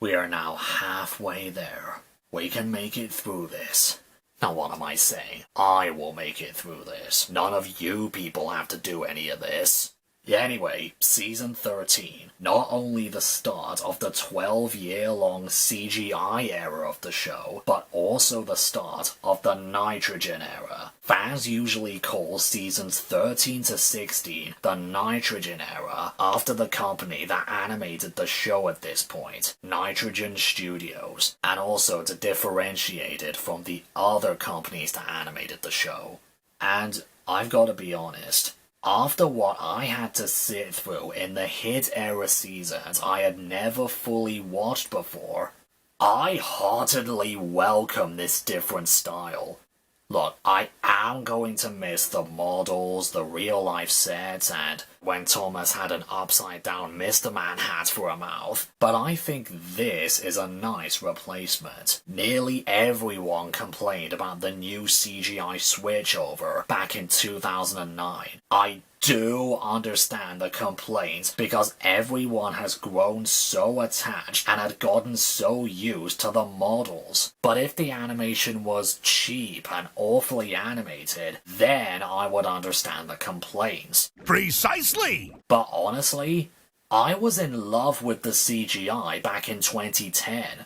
We are now halfway there. We can make it through this. Now what am I saying? I will make it through this. None of you people have to do any of this. Yeah, anyway, Season 13, not only the start of the 12-year-long CGI era of the show, but also the start of the nitrogen era. Fans usually call Seasons 13 to 16 the nitrogen era after the company that animated the show at this point, Nitrogen Studios, and also to differentiate it from the other companies that animated the show. And I've got to be honest, after what I had to sit through in the hit era seasons I had never fully watched before, I heartily welcome this different style. Look, I am going to miss the models, the real-life sets, and when Thomas had an upside-down Mr. Man hat for a mouth, but I think this is a nice replacement. Nearly everyone complained about the new CGI switchover back in 2009. I do understand the complaints because everyone has grown so attached and had gotten so used to the models. But if the animation was cheap and awfully animated, then I would understand the complaints. Precisely! But honestly, I was in love with the CGI back in 2010.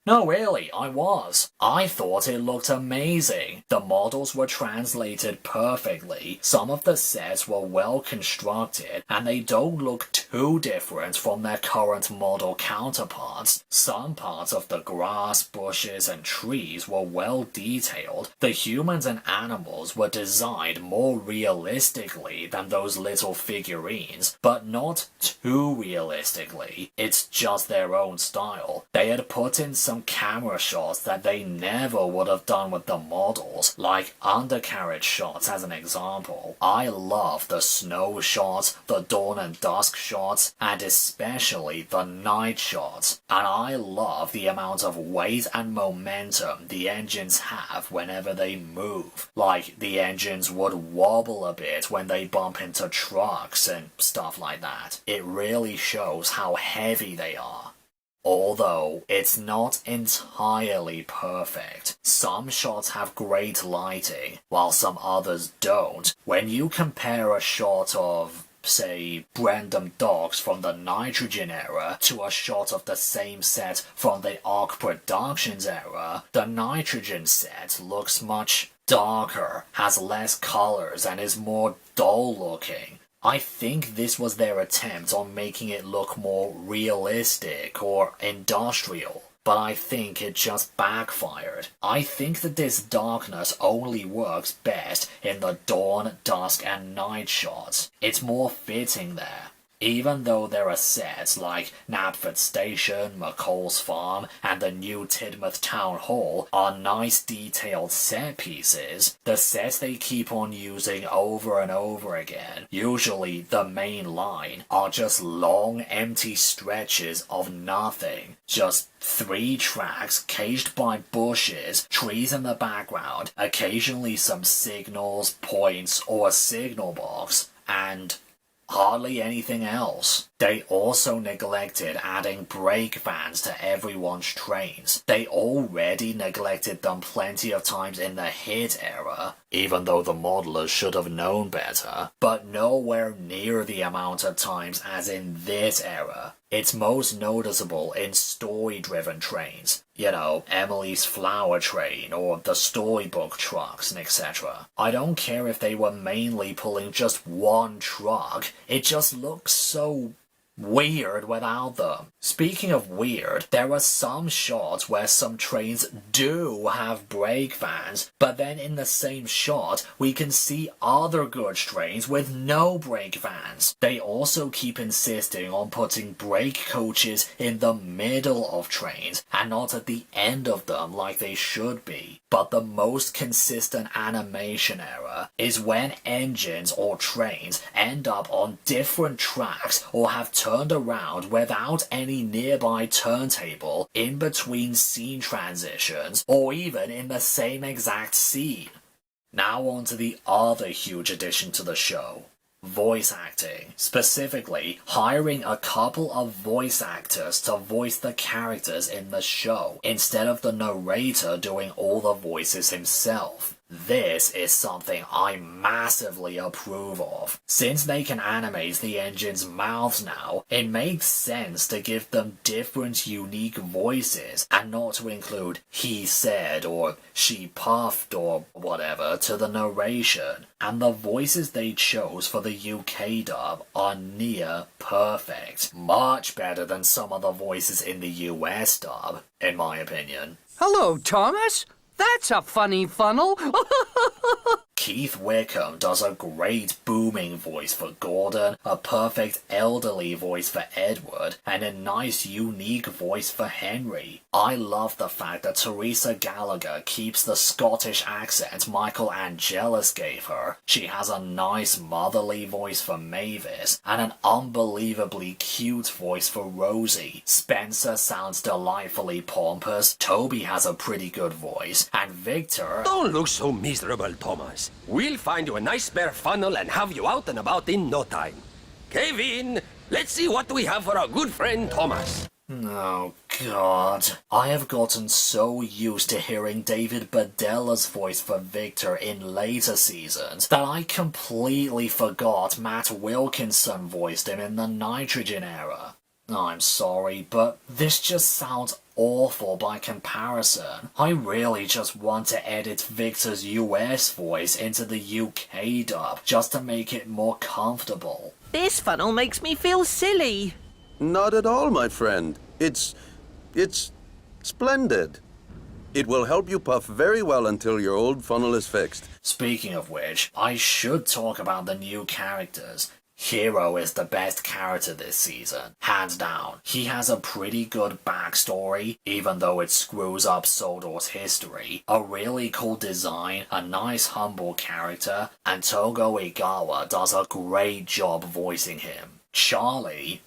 No, really, I was. I thought it looked amazing. The models were translated perfectly, some of the sets were well constructed, and they don't look too different from their current model counterparts. Some parts of the grass, bushes, and trees were well detailed. The humans and animals were designed more realistically than those little figurines, but not too realistically. It's just their own style. They had put in some camera shots that they never would have done with the models, like undercarriage shots as an example. I love the snow shots, the dawn and dusk shots, and especially the night shots. And I love the amount of weight and momentum the engines have whenever they move. Like, the engines would wobble a bit when they bump into trucks and stuff like that. It really shows how heavy they are. Although, it's not entirely perfect. Some shots have great lighting, while some others don't. When you compare a shot of, say, Brandom Docks from the Nitrogen era to a shot of the same set from the Arc Productions era, the Nitrogen set looks much darker, has less colors, and is more dull looking. I think this was their attempt on making it look more realistic or industrial, but I think it just backfired. I think that this darkness only works best in the dawn, dusk, and night shots. It's more fitting there. Even though there are sets like Knapford Station, McCall's Farm, and the new Tidmouth Town Hall are nice detailed set pieces, the sets they keep on using over and over again, usually the main line, are just long empty stretches of nothing. Just 3 tracks caged by bushes, trees in the background, occasionally some signals, points, or a signal box, and hardly anything else. They also neglected adding brake vans to everyone's trains. They already neglected them plenty of times in the hit era, even though the modelers should have known better, but nowhere near the amount of times as in this era. It's most noticeable in story-driven trains. You know, Emily's Flower Train, or the storybook trucks, and etc. I don't care if they were mainly pulling just one truck, it just looks so weird without them. Speaking of weird, there are some shots where some trains do have brake vans, but then in the same shot we can see other goods trains with no brake vans. They also keep insisting on putting brake coaches in the middle of trains and not at the end of them like they should be. But the most consistent animation error is when engines or trains end up on different tracks or have turned around without any nearby turntable in between scene transitions or even in the same exact scene. Now on to the other huge addition to the show. voice acting, specifically hiring a couple of voice actors to voice the characters in the show, instead of the narrator doing all the voices himself. This is something I massively approve of. Since they can animate the engine's mouths now, it makes sense to give them different unique voices and not to include he said or she puffed or whatever to the narration. And the voices they chose for the UK dub are near perfect. Much better than some of the voices in the US dub, in my opinion. Hello, Thomas. That's a funny funnel. Keith Wickham does a great booming voice for Gordon, a perfect elderly voice for Edward, and a nice unique voice for Henry. I love the fact that Teresa Gallagher keeps the Scottish accent Michael Angelis gave her. She has a nice motherly voice for Mavis, and an unbelievably cute voice for Rosie. Spencer sounds delightfully pompous, Toby has a pretty good voice, and Victor... Don't look so miserable, Thomas. We'll find you a nice spare funnel and have you out and about in no time. Kevin, let's see what we have for our good friend Thomas. Oh god. I have gotten so used to hearing David Badella's voice for Victor in later seasons that I completely forgot Matt Wilkinson voiced him in the Nitrogen era. I'm sorry, but this just sounds awful by comparison. I really just want to edit Victor's US voice into the UK dub just to make it more comfortable. This funnel makes me feel silly. Not at all, my friend. It's splendid. It will help you puff very well until your old funnel is fixed. Speaking of which, I should talk about the new characters. Hero is the best character this season, hands down. He has a pretty good backstory, even though it screws up Sodor's history, a really cool design, a nice humble character, and Togo Igawa does a great job voicing him. Charlie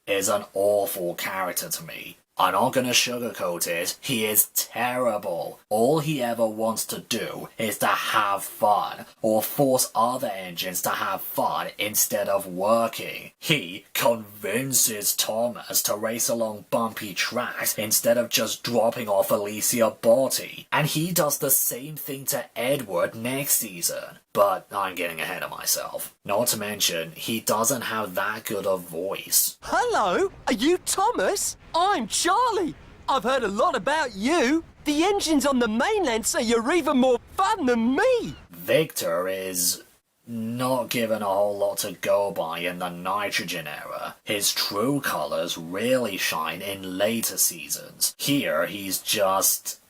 is an awful character to me. I'm not gonna sugarcoat it, he is terrible. All he ever wants to do is to have fun, or force other engines to have fun instead of working. He convinces Thomas to race along bumpy tracks instead of just dropping off Alicia Botti. And he does the same thing to Edward next season. But I'm getting ahead of myself. Not to mention, he doesn't have that good a voice. Hello, are you Thomas? I'm Charlie. I've heard a lot about you. The engines on the mainland say you're even more fun than me. Victor is not given a whole lot to go by in the Nitrogen era. His true colors really shine in later seasons. Here, he's just...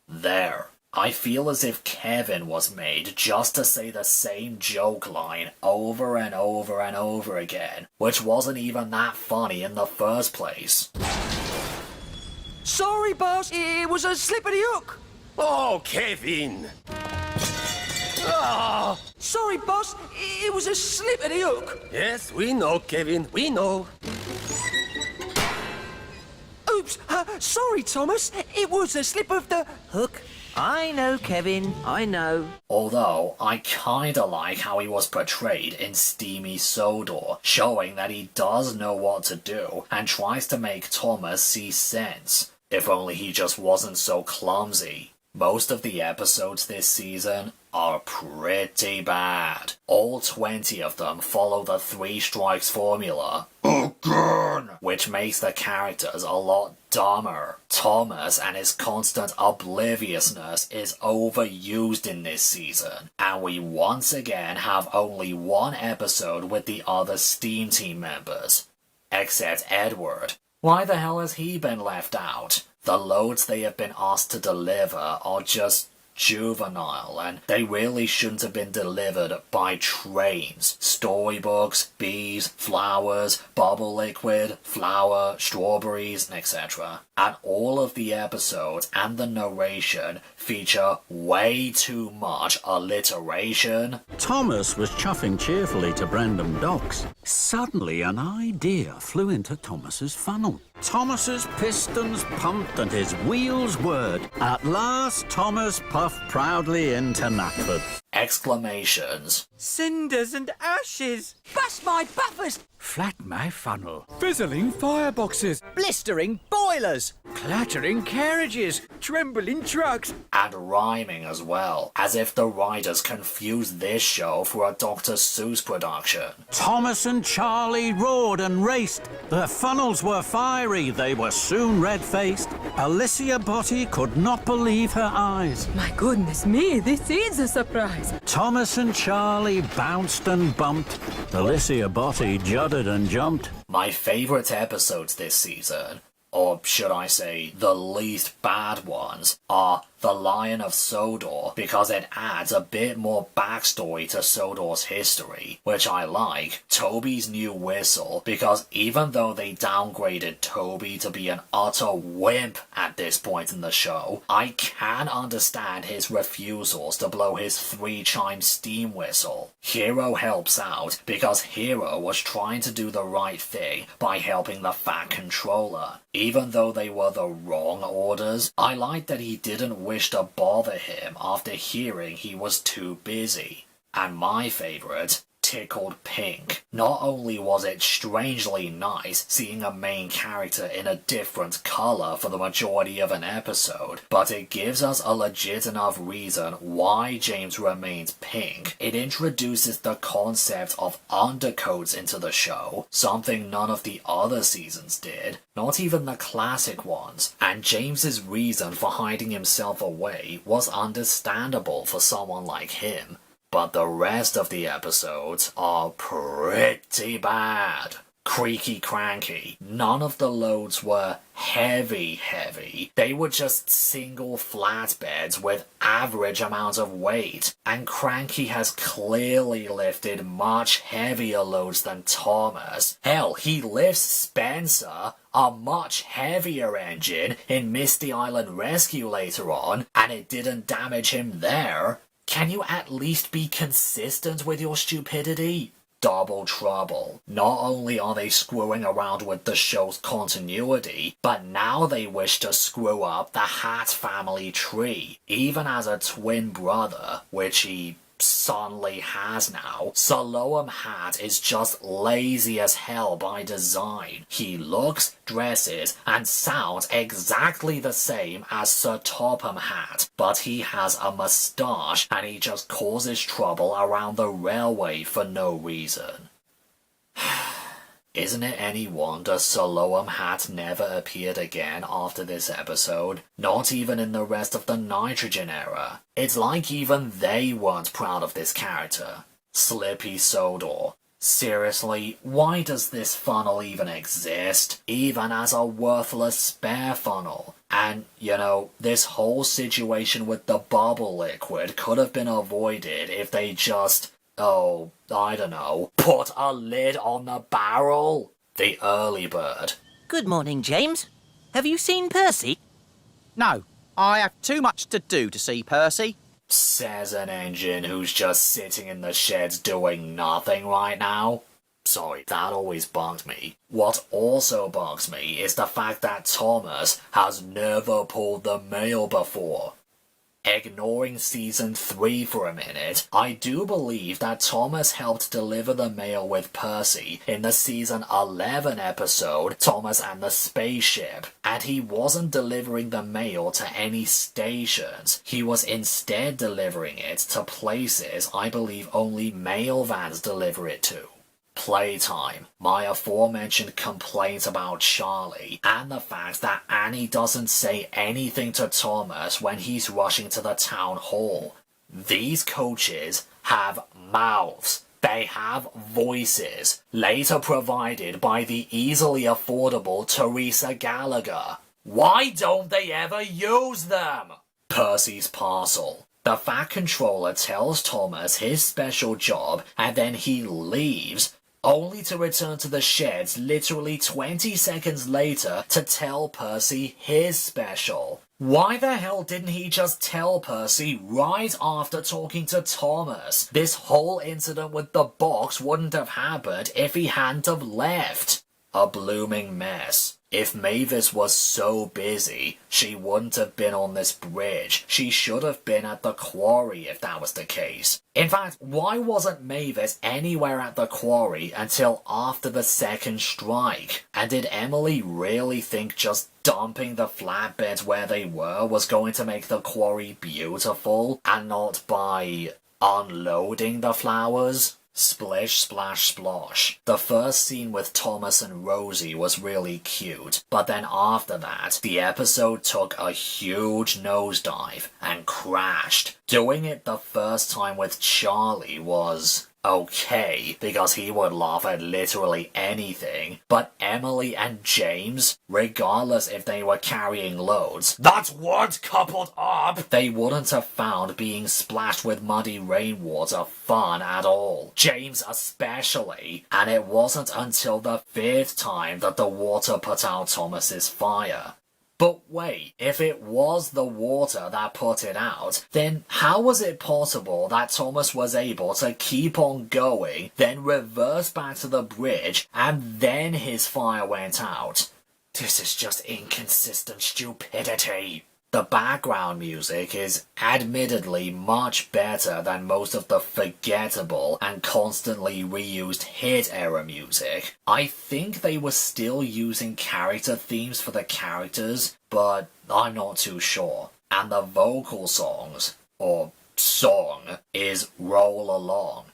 there. I feel as if Kevin was made just to say the same joke line over and over and over again, which wasn't even that funny in the first place. Sorry, boss. It was a slip of the hook. Oh, Kevin. Ah. Sorry, boss. It was a slip of the hook. Yes, we know, Kevin. We know. Oops. Sorry, Thomas. It was a slip of the hook. I know, Kevin, I know. Although, I kinda like how he was portrayed in Steamy Sodor, showing that he does know what to do and tries to make Thomas see sense. If only he just wasn't so clumsy. Most of the episodes this season are pretty bad. All 20 of them follow the 3 strikes formula. Again! Which makes the characters a lot dumber. Thomas and his constant obliviousness is overused in this season, and we once again have only one episode with the other Steam Team members. Except Edward. Why the hell has he been left out? The loads they have been asked to deliver are just juvenile, and they really shouldn't have been delivered by trains. Storybooks, bees, flowers, bubble liquid, flour, strawberries, etc. And all of the episodes and the narration feature way too much alliteration. Thomas was chuffing cheerfully to Brandon Docks. Suddenly an idea flew into Thomas's funnel. Thomas's pistons pumped and his wheels whirred. At last, Thomas puffed proudly into Knapford. Exclamations. Cinders and ashes. Bust my buffers! Flat my funnel. Fizzling fireboxes. Blistering boilers. Clattering carriages. Trembling trucks. And rhyming as well, as if the writers confused this show for a Dr. Seuss production. Thomas and Charlie roared and raced. Their funnels were fiery, they were soon red-faced. Alicia Botti could not believe her eyes. My goodness me, this is a surprise. Thomas and Charlie bounced and bumped. Alicia Botti juddered and jumped. My favourite episodes this season, or should I say the least bad ones, are The Lion of Sodor, because it adds a bit more backstory to Sodor's history, which I like. Toby's new whistle, because even though they downgraded Toby to be an utter wimp at this point in the show, I can understand his refusals to blow his 3-chime steam whistle. Hero helps out because Hero was trying to do the right thing by helping the Fat Controller. Even though they were the wrong orders, I like that he didn't wish to bother him after hearing he was too busy. And my favourite, Tickled Pink. Not only was it strangely nice seeing a main character in a different colour for the majority of an episode, but it gives us a legit enough reason why James remains pink. It introduces the concept of undercoats into the show, something none of the other seasons did, not even the classic ones, and James's reason for hiding himself away was understandable for someone like him. But the rest of the episodes are pretty bad. Creaky cranky. None of the loads were heavy. They were just single flatbeds with average amounts of weight. And Cranky has clearly lifted much heavier loads than Thomas. Hell, he lifts Spencer, a much heavier engine, in Misty Island Rescue later on, and it didn't damage him there. Can you at least be consistent with your stupidity? Double trouble. Not only are they screwing around with the show's continuity, but now they wish to screw up the Hat family tree. Even as a twin brother, which he suddenly has now, Siloam Hat is just lazy as hell by design. He looks, dresses, and sounds exactly the same as Sir Topham Hatt, but he has a moustache and he just causes trouble around the railway for no reason. Isn't it any wonder Siloam Hat never appeared again after this episode? Not even in the rest of the Nitrogen era. It's like even they weren't proud of this character. Slippy Sodor. Seriously, why does this funnel even exist? Even as a worthless spare funnel? And, you know, this whole situation with the bubble liquid could have been avoided if they just... oh, I don't know, put a lid on the barrel? The early bird. Good morning, James. Have you seen Percy? No, I have too much to do to see Percy. Says an engine who's just sitting in the sheds doing nothing right now. Sorry, that always bugged me. What also bugs me is the fact that Thomas has never pulled the mail before. Ignoring season 3 for a minute, I do believe that Thomas helped deliver the mail with Percy in the season 11 episode, Thomas and the Spaceship, and he wasn't delivering the mail to any stations. He was instead delivering it to places I believe only mail vans deliver it to. Playtime, my aforementioned complaint about Charlie, and the fact that Annie doesn't say anything to Thomas when he's rushing to the town hall. These coaches have mouths. They have voices, later provided by the easily affordable Teresa Gallagher. Why don't they ever use them? Percy's parcel. The Fat Controller tells Thomas his special job and then he leaves, only to return to the sheds literally 20 seconds later to tell Percy his special. Why the hell didn't he just tell Percy right after talking to Thomas? This whole incident with the box wouldn't have happened if he hadn't have left. a blooming mess. If Mavis was so busy, she wouldn't have been on this bridge. She should have been at the quarry if that was the case. In fact, why wasn't Mavis anywhere at the quarry until after the second strike? And did Emily really think just dumping the flatbeds where they were was going to make the quarry beautiful, and not by unloading the flowers? Splish, splash, splosh. The first scene with Thomas and Rosie was really cute, but then after that, the episode took a huge nosedive and crashed. Doing it the first time with Charlie was okay, because he would laugh at literally anything, but Emily and James, regardless if they were carrying loads that weren't coupled up, they wouldn't have found being splashed with muddy rainwater fun at all. James especially, and it wasn't until the 5th time that the water put out Thomas's fire. But wait, if it was the water that put it out, then how was it possible that Thomas was able to keep on going, then reverse back to the bridge, and then his fire went out? This is just inconsistent stupidity. The background music is admittedly much better than most of the forgettable and constantly reused hit era music. I think they were still using character themes for the characters, but I'm not too sure. And the vocal songs, or song, is Roll Along.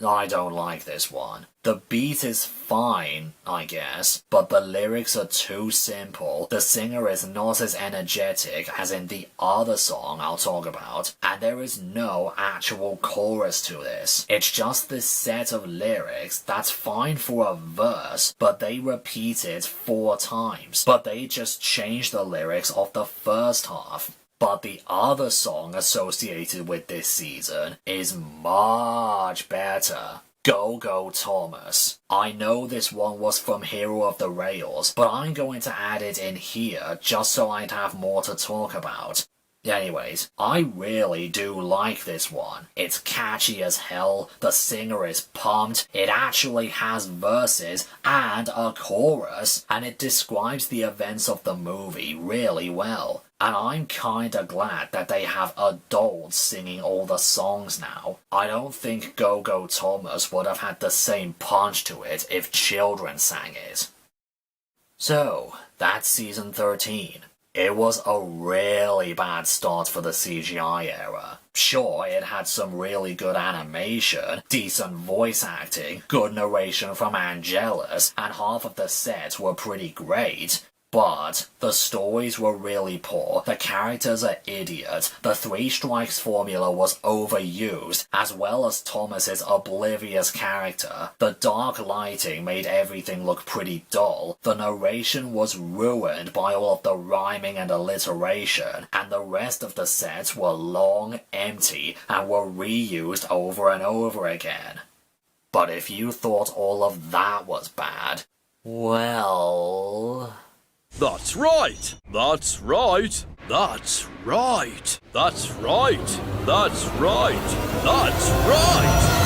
I don't like this one. The beat is fine, I guess, but the lyrics are too simple, the singer is not as energetic as in the other song I'll talk about, and there is no actual chorus to this. It's just this set of lyrics that's fine for a verse, but they repeat it 4 times. But they just changed the lyrics of the first half. But the other song associated with this season is much better. Go Go Thomas. I know this one was from Hero of the Rails, but I'm going to add it in here just so I'd have more to talk about. Anyways, I really do like this one. It's catchy as hell, the singer is pumped, it actually has verses and a chorus, and it describes the events of the movie really well. And I'm kinda glad that they have adults singing all the songs now. I don't think Go Go Thomas would have had the same punch to it if children sang it. So, that's season 13. It was a really bad start for the CGI era. Sure, it had some really good animation, decent voice acting, good narration from Angelus, and half of the sets were pretty great. But the stories were really poor, the characters are idiots, the 3 strikes formula was overused, as well as Thomas's oblivious character. The dark lighting made everything look pretty dull, the narration was ruined by all of the rhyming and alliteration, and the rest of the sets were long, empty, and were reused over and over again. But if you thought all of that was bad, well... That's right! That's right! That's right! That's right! That's right! That's right!